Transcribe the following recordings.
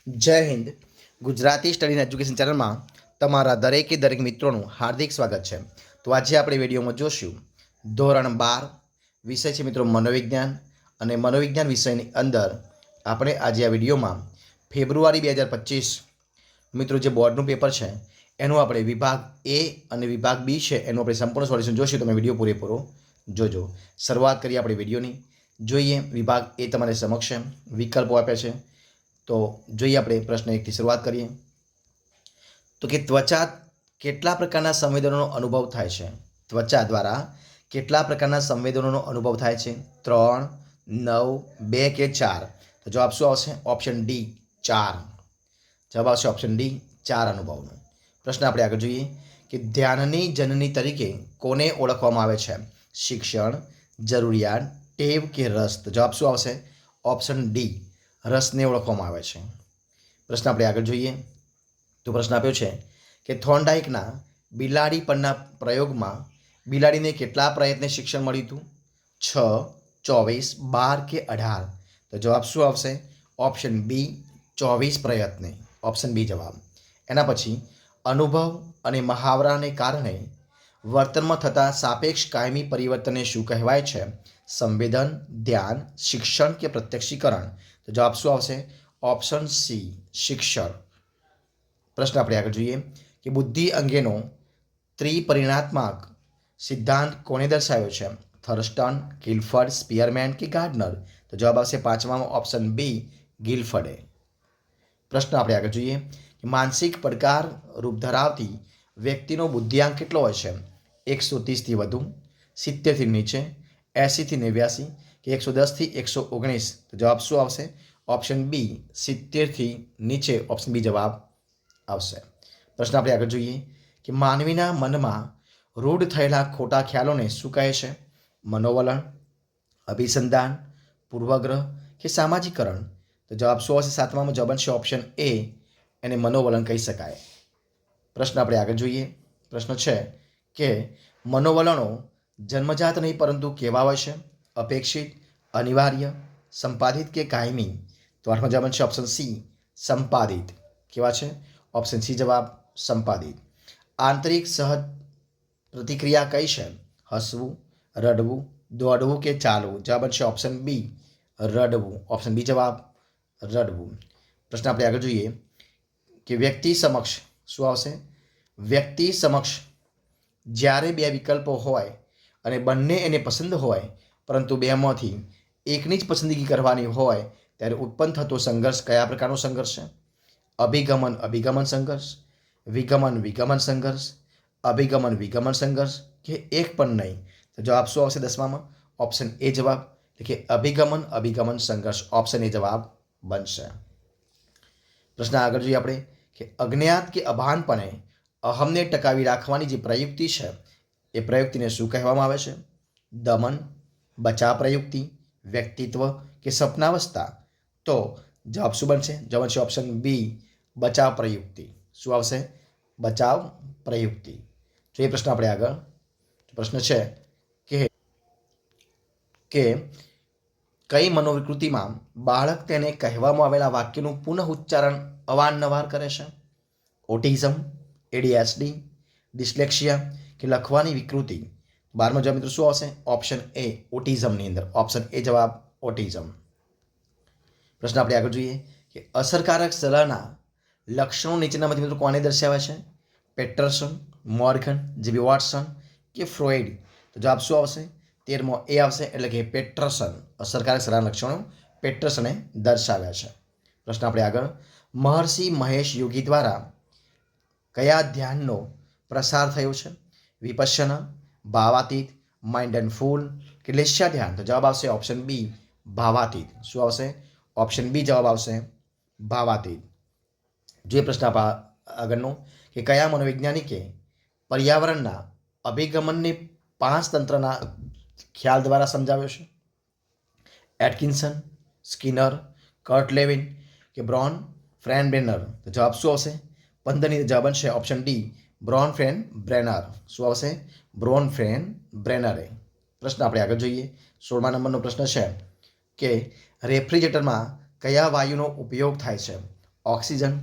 જય Hind. Gujarati study education ચેનલમાં તમારા દરેક મિત્રોનું હાર્દિક સ્વાગત છે. તો આજે આપણે વિડીયોમાં જોશું ધોરણ 12 વિષય છે મિત્રો મનોવિજ્ઞાન. અને મનોવિજ્ઞાન વિષયની અંદર આપણે આજે આ વિડીયોમાં ફેબ્રુઆરી 2025 મિત્રો જે બોર્ડનું પેપર છે એનું આપણે વિભાગ એ અને વિભાગ બી છે એનું આપણે સંપૂર્ણ સોલ્યુશન જોશું. તમે વિડીયો પૂરેપૂરો જોજો. શરૂઆત કરીએ આપણે વિડીયોની. જોઈએ વિભાગ એ તમારી સમક્ષ છે, વિકલ્પો આપ્યા છે. તો જોઈએ આપણે પ્રશ્ન 1 થી શરૂઆત કરીએ. તો કે ત્વચા કેટલા પ્રકારના સંવેદનોનો અનુભવ થાય છે? ત્વચા દ્વારા કેટલા પ્રકારના સંવેદનોનો અનુભવ થાય છે? 3, 9, 2 કે 4? તો જવાબ શું આવશે? Option D 4. જવાબ આવશે ઓપ્શન ડી 4 અનુભવનો. પ્રશ્ન આપણે આગળ જોઈએ કે ધ્યાનની જનની તરીકે કોને ઓળખવામાં આવે છે? શિક્ષણ, જરૂરિયાત, ટેવ કે રસ? તો જવાબ શું આવશે? ઓપ્શન ડી રસને ઓળખવામાં આવે છે. પ્રશ્ન આપણે આગળ જોઈએ. તો પ્રશ્ન આપ્યો છે કે થોર્નડાઇકના બિલાડી પરના પ્રયોગમાં બિલાડીને કેટલા પ્રયત્ને શિક્ષણ મળ્યું હતું? 6, 24, 12 કે 18? તો જવાબ શું આવશે? Option B 24 પ્રયત્ને. ઓપ્શન બી જવાબ. એના પછી અનુભવ અને મહાવરાને કારણે વર્તનમાં થતા સાપેક્ષ કાયમી પરિવર્તનને શું કહેવાય છે? સંવેદન, ધ્યાન, શિક્ષણ કે પ્રત્યક્ષીકરણ? તો જવાબ શું આવશે? ઓપ્શન સી શિક્ષણ. પ્રશ્ન આપણે આગળ જોઈએ કે બુદ્ધિ અંગેનો ત્રિપરિમાણાત્મક સિદ્ધાંત કોણે દર્શાવ્યો છે? થર્સ્ટન, ગિલફર્ડ, સ્પીયરમેન કે ગાર્ડનર? તો જવાબ આવશે પાંચમામાં ઓપ્શન બી ગિલફર્ડે. પ્રશ્ન આપણે આગળ જોઈએ કે માનસિક પડકાર રૂપ ધરાવતી વ્યક્તિનો બુદ્ધિઆંક કેટલો હોય છે? 130થી વધુ, 70થી નીચે, 80થી 89 કે 110થી 119? તો જવાબ શું આવશે? ઓપ્શન બી 70થી નીચે. ઓપ્શન બી જવાબ આવશે. પ્રશ્ન આપણે આગળ જોઈએ કે માનવીના મનમાં રૂઢ થયેલા ખોટા ખ્યાલોને શું કહે છે? મનોવલણ, અભિસંધાન, પૂર્વગ્રહ કે સામાજિકરણ? તો જવાબ શું આવશે? સાતમામાં જવાબ છે ઓપ્શન એ, એને મનોવલણ કહી શકાય. પ્રશ્ન આપણે આગળ જોઈએ. પ્રશ્ન છે કે મનોવલણો જન્મજાત નહીં પરંતુ કેવા હોય છે? અપેક્ષિત, અનિવાર્ય, સંપાદિત કે કાયમી? તો આઠમા જવાબ છે ઓપ્શન સી સંપાદિત. કેવા છે? ઓપ્શન સી જવાબ સંપાદિત. આંતરિક સહજ પ્રતિક્રિયા કઈ છે? હસવું, રડવું, દોડવું કે ચાલવું? જવાબ છે ઓપ્શન બી રડવું. ઓપ્શન બી જવાબ રડવું. પ્રશ્ન આપણે આગળ જોઈએ કે વ્યક્તિ સમક્ષ શું આવશે? વ્યક્તિ સમક્ષ જ્યારે બે વિકલ્પો હોય અને બંને એને પસંદ હોય પરંતુ બેમાંથી એકની જ પસંદગી કરવાની હોય ત્યારે ઉત્પન્ન થતો સંઘર્ષ કયા પ્રકારનો સંઘર્ષ છે? અભિગમન સંઘર્ષ, વિગમન સંઘર્ષ, વિગમન સંઘર્ષ કે એક પણ નહીં? તો જવાબ શું આવશે? દસમામાં ઓપ્શન એ જવાબ, એટલે કે અભિગમન સંઘર્ષ. ઓપ્શન એ જવાબ બનશે. પ્રશ્ન આગળ જોઈએ આપણે કે અજ્ઞાત કે અભાનપણે અહમને ટકાવી રાખવાની જે પ્રયુક્તિ છે એ પ્રયુક્તિને શું કહેવામાં આવે છે? દમન, બચાવ પ્રયુક્તિ, વ્યક્તિત્વ કે સપનાવસ્થા? તો જવાબ શું બનશે? જવાબ છે ઓપ્શન બી બચાવ પ્રયુક્તિ. શું આવશે? બચાવ પ્રયુક્તિ. જોઈએ પ્રશ્ન આપણે આગળ. પ્રશ્ન છે કે કઈ મનોવિકૃતિમાં બાળક તેને કહેવામાં આવેલા વાક્યનું પુનઃ ઉચ્ચારણ અવારનવાર કરે છે? ઓટિઝમ, એડીએચડી, ડિસ્લેક્સિયા કે લખવાની વિકૃતિ? 12મો જવાબ મિત્રો શું આવશે? ઓપ્શન એ ઓટિઝમની અંદર. ઓપ્શન એ જવાબ ઓટિઝમ. પ્રશ્ન આપણે આગળ જોઈએ કે અસરકારક સલાહના લક્ષણો નીચેનામાંથી મિત્રો કોને દર્શાવે છે? પેટરસન, મોર્ગન, જીબી વોટસન કે ફ્રોઇડ? તો જવાબ શું આવશે? 13મો એ આવશે, એટલે કે પેટરસન. અસરકારક સલાહના લક્ષણો પેટરસને દર્શાવ્યા છે. પ્રશ્ન આપણે આગળ. મહર્ષિ મહેશ યોગી દ્વારા કયા ધ્યાનનો પ્રસાર થયો છે? વિપશ્યના, ભાવાતીત, માઇન્ડ એન્ડ ફૂલ કે લેસ્યા ધ્યાન? તો જવાબ આવશે ઓપ્શન બી ભાવાતીત. શું આવશે? ઓપ્શન બી જવાબ આવશે ભાવાતીત. જે પ્રશ્ન આગળનો કે કયા મનોવૈજ્ઞાનિકે પર્યાવરણના અભિગમનને 5 તંત્રના ખ્યાલ દ્વારા સમજાવ્યો છે? એટકિન્સન, સ્કિનર, કર્ટ લેવિન કે બ્રોન ફ્રેનબ્રેનર? તો જવાબ શું આવશે? 15ની જવાબ છે ઓપ્શન ડી બ્રોન ફ્રેન બ્રેનર. શું આવશે? બ્રોન ફ્રેન બ્રેનરે. પ્રશ્ન આપણે આગળ જોઈએ. 16મા નંબરનો પ્રશ્ન છે કે રેફ્રિજરેટરમાં કયા વાયુનો ઉપયોગ થાય છે? ઓક્સિજન,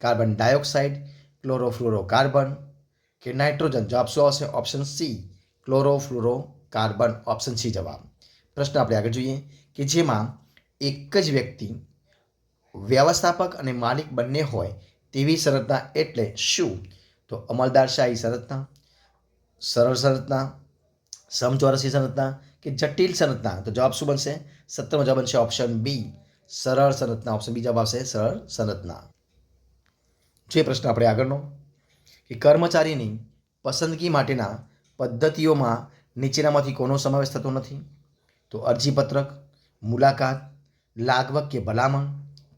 કાર્બન ડાયોક્સાઇડ, ક્લોરોફ્લોરોકાર્બન કે નાઇટ્રોજન? જવાબ શું આવશે? Option C, chlorofluorocarbon. Option C જવાબ. પ્રશ્ન આપણે આગળ જોઈએ કે જેમાં એક જ વ્યક્તિ વ્યવસ્થાપક અને માલિક બંને હોય તેવી સંરચના એટલે શું? તો અમલદારશાહી સંરચના, સરળ સંરચના, સમચોરસી સંરચના કે જટિલ સંરચના? તો જવાબ શું બનશે? 17મો જવાબ બનશે ઓપ્શન બી, સરળ સંરચના. ઓપ્શન બી જવાબ આવશે, સરળ સંરચના. જે પ્રશ્ન આપણે આગળનો કે કર્મચારીની પસંદગી માટેના પદ્ધતિઓમાં નીચેનામાંથી કોનો સમાવેશ થતો નથી? તો અરજીપત્રક, મુલાકાત, લાગવક કે ભલામણ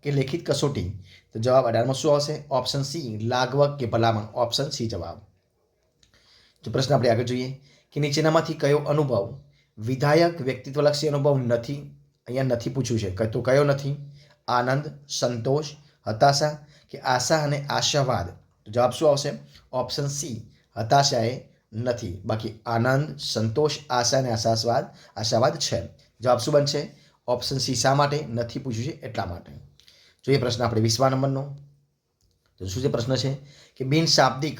કે લેખિત કસોટી? તો જવાબ 18માં શું આવશે? ઓપ્શન સી, લાગવક કે ભલામણ. ઓપ્શન સી જવાબ. જો પ્રશ્ન આપણે આગળ જોઈએ કે નીચેનામાંથી કયો અનુભવ વિધાયક વ્યક્તિત્વલક્ષી અનુભવ નથી? અહીંયા નથી પૂછ્યું છે, તો કયો નથી? આનંદ, સંતોષ, હતાશા કે આશા અને આશાવાદ? તો જવાબ શું આવશે? ઓપ્શન સી, હતાશા એ નથી. બાકી આનંદ, સંતોષ, આશા અને આશાવાદ છે. જવાબ શું બનશે? Option C. શા માટે નથી પૂછ્યું છે? એટલા માટે. જોઈએ પ્રશ્ન આપણે 20મા નંબરનો. તો શું છે પ્રશ્ન છે કે બિન શાબ્દિક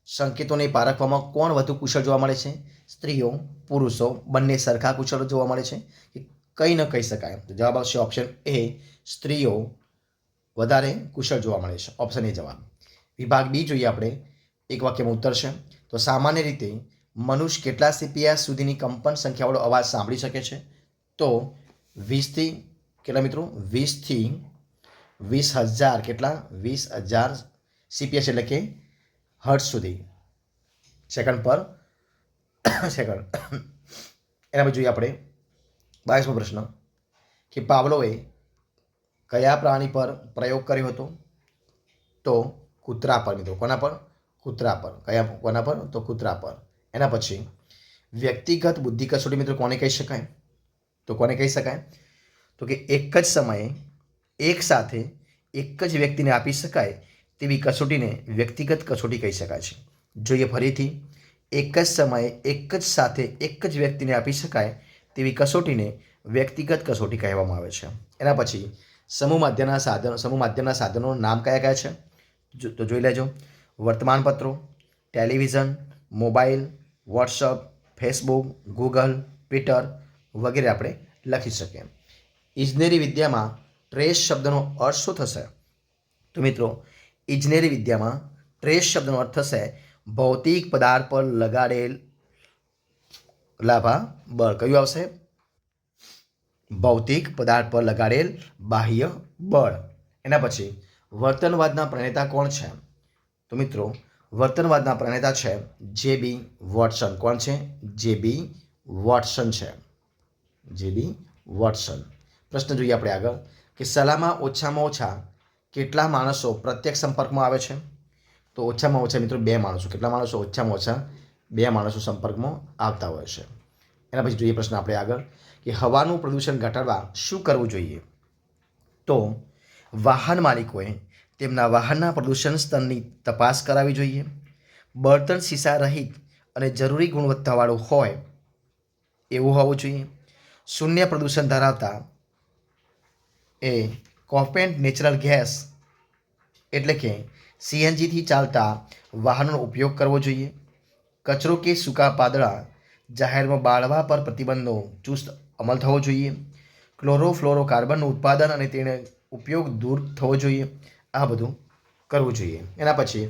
સંકેતોને પારખવામાં કોણ વધુ કુશળ જોવા મળે છે? સ્ત્રીઓ, પુરુષો, બંને સરખા કુશળ જોવા મળે છે કે કંઈ ન કહી શકાય? તો જવાબ આવશે ઓપ્શન એ, સ્ત્રીઓ વધારે કુશળ જોવા મળે છે. ઓપ્શન એ જવાબ. વિભાગ બી જોઈએ આપણે. એક વાક્યમાં ઉત્તર છે. તો સામાન્ય રીતે મનુષ્ય કેટલા CPS સુધીની કંપન સંખ્યાવાળો અવાજ સાંભળી શકે છે? તો 20થી કેટલા મિત્રો? 20થી 20,000 કેટલા? 20,000 CPS એટલે કે હર્ટ્ઝ સુધી, સેકન્ડ પર સેકન્ડ. એના પછી જોઈએ આપણે 22મો પ્રશ્ન કે પાવલોએ કયા પ્રાણી પર પ્રયોગ કર્યો હતો? તો કૂતરા પર મિત્રો. કોના પર? કૂતરા પર. કોના પર? તો કૂતરા પર. એના પછી વ્યક્તિગત બુદ્ધિ કસોટી મિત્રો કોને કહી શકાય? તો કોને કહી શકાય? તો કે એક જ સમયે એક સાથે એક જ વ્યક્તિને આપી શકાય તેવી કસોટીને વ્યક્તિગત કસોટી કહી શકાય છે. જોઈએ ફરીથી. એક જ સમયે એક જ સાથે એક જ વ્યક્તિને આપી શકાય તેવી કસોટીને વ્યક્તિગત કસોટી કહેવામાં આવે છે. એના પછી સમૂહ માધ્યમના સાધનોનું નામ કયા કયા છે? તો જોઈ લેજો. વર્તમાનપત્રો, television, mobile, WhatsApp, Facebook, Google, Twitter વગેરે આપણે લખી શકીએ. ઇજનેરી વિદ્યામાં ટ્રેસ શબ્દનો અર્થ શું થશે? તો મિત્રો ઇજનેરી વિદ્યામાં ટ્રેસ શબ્દનો અર્થ થશે ભૌતિક પદાર્થ પર લગાડેલ લાભા બળ. કયું આવશે? ભૌતિક પદાર્થ પર લગાડેલ બાહ્ય બળ. એના પછી વર્તનવાદના પ્રણેતા કોણ છે? તો મિત્રો વર્તનવાદના પ્રણેતા છે જે.બી. વોટસન. કોણ છે? જે.બી. વોટસન છે. જે.બી. વોટસન. પ્રશ્ન જોઈએ આપણે આગળ કે સલાહમાં ઓછામાં ઓછા કેટલા માણસો પ્રત્યક્ષ સંપર્કમાં આવે છે? તો ઓછામાં ઓછા મિત્રો 2 માણસો. કેટલા માણસો? ઓછામાં ઓછા 2 માણસો સંપર્કમાં આવતા હોય છે. એના પછી જોઈએ પ્રશ્ન આપણે આગળ કે હવાનું પ્રદૂષણ ઘટાડવા શું કરવું જોઈએ? તો વાહન માલિકોએ તેમના વાહનના પ્રદૂષણ સ્તરની તપાસ કરાવવી જોઈએ. બળતણ શીશા રહિત અને જરૂરી ગુણવત્તાવાળું હોય એવું હોવું જોઈએ. શૂન્ય પ્રદૂષણ ધરાવતા એ કોમ્પેન્ટ નેચરલ ગેસ એટલે કે CNGથી ચાલતા વાહનોનો ઉપયોગ કરવો જોઈએ. કચરો કે સૂકા પાંદડા જાહેરમાં બાળવા પર પ્રતિબંધનો ચુસ્ત અમલ થવો જોઈએ. ક્લોરોફ્લોરોકાર્બનનું ઉત્પાદન અને તેનો ઉપયોગ દૂર થવો જોઈએ. આ બધું કરવું જોઈએ. એના પછી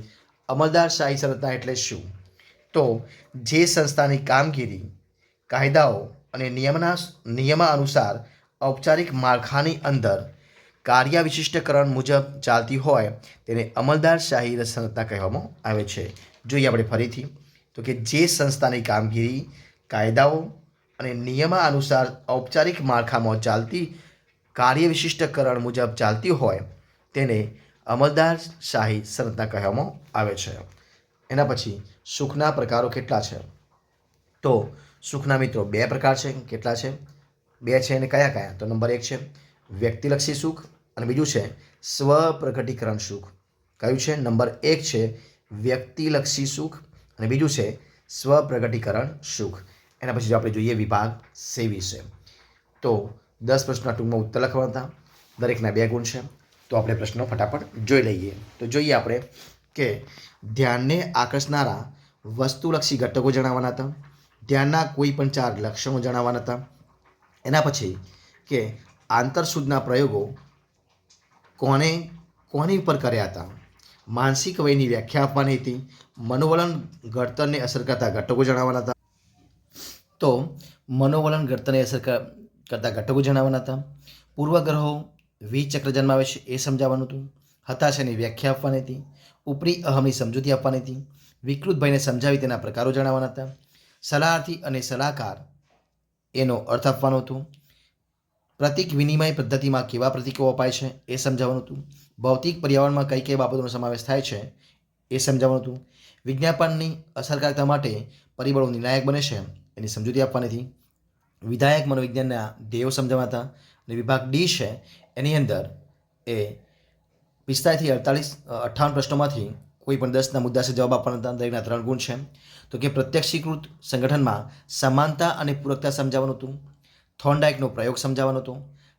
અમલદારશાહી સંરચના એટલે શું? તો જે સંસ્થાની કામગીરી કાયદાઓ અને નિયમાનુસાર ઔપચારિક માળખાની અંદર કાર્ય વિશિષ્ટકરણ મુજબ ચાલતી હોય તેને અમલદારશાહી સંરચના કહેવામાં આવે છે. જોઈએ આપણે ફરીથી. તો કે જે સંસ્થાની કામગીરી કાયદાઓ અને નિયમાનુસાર ઔપચારિક માળખામાં ચાલતી કાર્ય વિશિષ્ટકરણ મુજબ ચાલતી હોય તેને અમલદારશાહી સંરચના કહેવામાં આવે છે. એના પછી સુખના પ્રકારો કેટલા છે? તો સુખના મિત્રો 2 પ્રકાર છે. કેટલા છે? 2 છે. અને કયા કયા? તો નંબર 1 છે વ્યક્તિલક્ષી સુખ અને બીજું છે સ્વપ્રગટીકરણ સુખ. કયું છે? નંબર 1 છે વ્યક્તિલક્ષી સુખ અને બીજું છે સ્વપ્રગટીકરણ સુખ. એના પછી જો આપણે જોઈએ વિભાગ C વિશે. તો 10 પ્રશ્નના ટૂંકમાં ઉત્તર લખવાના હતા. દરેકના 2 ગુણ છે. તો આપણે પ્રશ્નો ફટાફટ જોઈ લઈએ. તો જોઈએ આપણે કે ધ્યાનને આકર્ષનારા વસ્તુલક્ષી ઘટકો જણાવવાના હતા, ધ્યાનના કોઈ પણ 4 લક્ષણો જણાવવાના હતા. એના પછી કે આંતરસૂદના પ્રયોગો કોની ઉપર કર્યા હતા, માનસિક વયની વ્યાખ્યા આપવાની હતી, મનોવલણ ઘડતરને અસર કરતા ઘટકો જણાવવાના હતા. તો મનોવલણ ઘડતરને અસર કરતા ઘટકો જણાવવાના હતા. પૂર્વગ્રહો વિચક્ર જન્માવે છે એ સમજાવવાનું હતું. હતાશાની વ્યાખ્યા આપવાની હતી. ઉપરી અહમની સમજૂતી આપવાની હતી. વિકૃત ભયને સમજાવી તેના પ્રકારો જણાવવાના હતા. સલાહાર્થી અને સલાહકાર એનો અર્થ આપવાનો હતો. પ્રતીક વિનિમય પદ્ધતિમાં કેવા પ્રતીકો અપાય છે એ સમજાવવાનું હતું. ભૌતિક પર્યાવરણમાં કઈ કઈ બાબતોનો સમાવેશ થાય છે એ સમજાવવાનું હતું. વિજ્ઞાપનની અસરકારકતા માટે પરિબળો નિર્ણાયક બને છે એની સમજૂતી આપવાની હતી. વિધાયક મનોવિજ્ઞાનના ધ્યેયો સમજાવવાના હતા. અને વિભાગ ડી છે એની અંદર એ 45 થી 58 પ્રશ્નોમાંથી કોઈ પણ 10ના મુદ્દા છે જવાબ આપવાના હતા. દરેકના 3 ગુણ છે. તો કે પ્રત્યક્ષીકૃત સંગઠનમાં સમાનતા અને પૂરકતા સમજાવવાનું હતું. થોર્નડાઇકનો પ્રયોગ સમજાવવાનો હતો.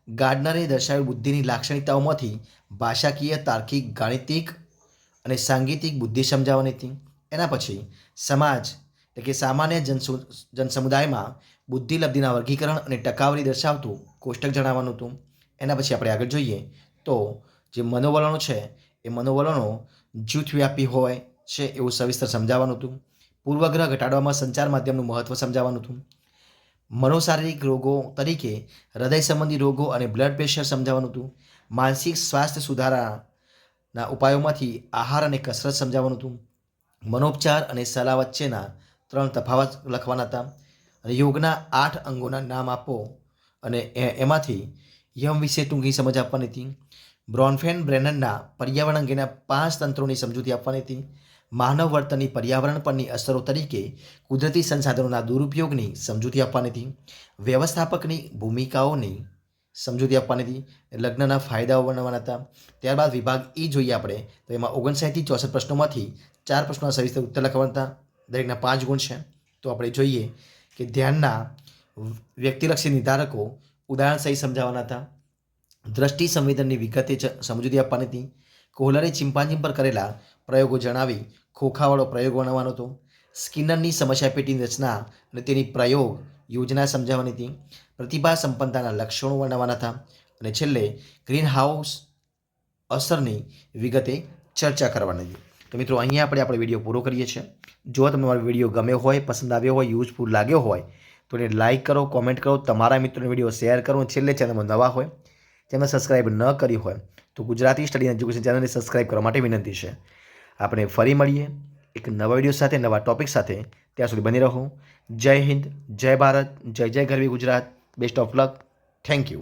ગાર્ડનરે દર્શાવેલ બુદ્ધિની લાક્ષણિકતાઓમાંથી ભાષાકીય, તાર્કિક, ગાણિતિક અને સાંગીતિક બુદ્ધિ સમજાવવાની હતી. એના પછી સમાજ એટલે કે સામાન્ય જનસમુદાયમાં બુદ્ધિલબ્ધિના વર્ગીકરણ અને ટકાવારી દર્શાવતું કોષ્ટક જણાવવાનું હતું. એના પછી આપણે આગળ જોઈએ તો જે મનોવલણો છે એ મનોવલણો જૂથવ્યાપી હોય છે એવું સવિસ્તર સમજાવવાનું હતું. પૂર્વગ્રહ ઘટાડવામાં સંચાર માધ્યમનું મહત્ત્વ સમજાવવાનું હતું. મનોશારીરિક રોગો તરીકે હૃદય સંબંધી રોગો અને બ્લડ પ્રેશર સમજાવવાનું હતું. માનસિક સ્વાસ્થ્ય સુધારાના ઉપાયોમાંથી આહાર અને કસરત સમજાવવાનું હતું. મનોપચાર અને સલાહ વચ્ચેના 3 તફાવત લખવાના હતા. અને યોગના 8 અંગોના નામ આપો અને એમાંથી યમ વિશે ટૂંકી સમજ આપવાની હતી. બ્રોનફેન બ્રેનનના પર્યાવરણ અંગેના 5 તંત્રોની સમજૂતી આપવાની હતી. માનવ વર્તનની પર્યાવરણ પરની અસરો તરીકે કુદરતી સંસાધનોના દુરુપયોગની સમજૂતી આપવાની હતી. વ્યવસ્થાપકની ભૂમિકાઓની સમજૂતી આપવાની હતી. લગ્નના ફાયદાઓ વર્ણવવાના હતા. ત્યારબાદ વિભાગ ઈ જોઈએ આપણે તો એમાં 59 થી 64 પ્રશ્નોમાંથી 4 પ્રશ્નોના સવિસ્તર ઉત્તર લખવાના હતા. દરેકના 5 ગુણ છે. તો આપણે જોઈએ કે ધ્યાનના વ્યક્તિલક્ષી નિર્ધારકો ઉદાહરણ સહિત સમજાવવાના હતા. દ્રષ્ટિ સંવેદનની વિગતે સમજૂતી આપવાની હતી. કોહલરે ચિમ્પાન્જી પર કરેલા પ્રયોગો જણાવી ખોખાવાળો પ્રયોગ વર્ણવવાનો હતો. સ્કિનરની સમસ્યા પેટીની રચના અને તેની પ્રયોગ યોજના સમજાવવાની હતી. પ્રતિભા સંપન્નતાના લક્ષણો વર્ણવવાના હતા. અને છેલ્લે ગ્રીન હાઉસ અસરની વિગતે ચર્ચા કરવાની હતી. તો મિત્રો અહીંયા આપણે વિડીયો પૂરો કરીએ છીએ. જો તમને મારો વિડીયો ગમ્યો હોય, પસંદ આવ્યો હોય, યુઝફુલ લાગ્યો હોય તો એને લાઇક કરો, કોમેન્ટ કરો, તમારા મિત્રોને વિડીયો શેર કરો. અને છેલ્લે ચેનલમાં નવા હોય, ચેનલ સબસ્ક્રાઈબ ન કરી હોય તો ગુજરાતી સ્ટડી એજ્યુકેશન ચેનલને સબસ્ક્રાઈબ કરવા માટે વિનંતી છે. આપણે ફરી મળીએ એક નવા વિડીયો સાથે, નવા ટોપિક સાથે. ત્યાં સુધી બની રહો. જય હિન્દ, જય ભારત, જય જય ગરવી Gujarat. Best of luck. Thank you.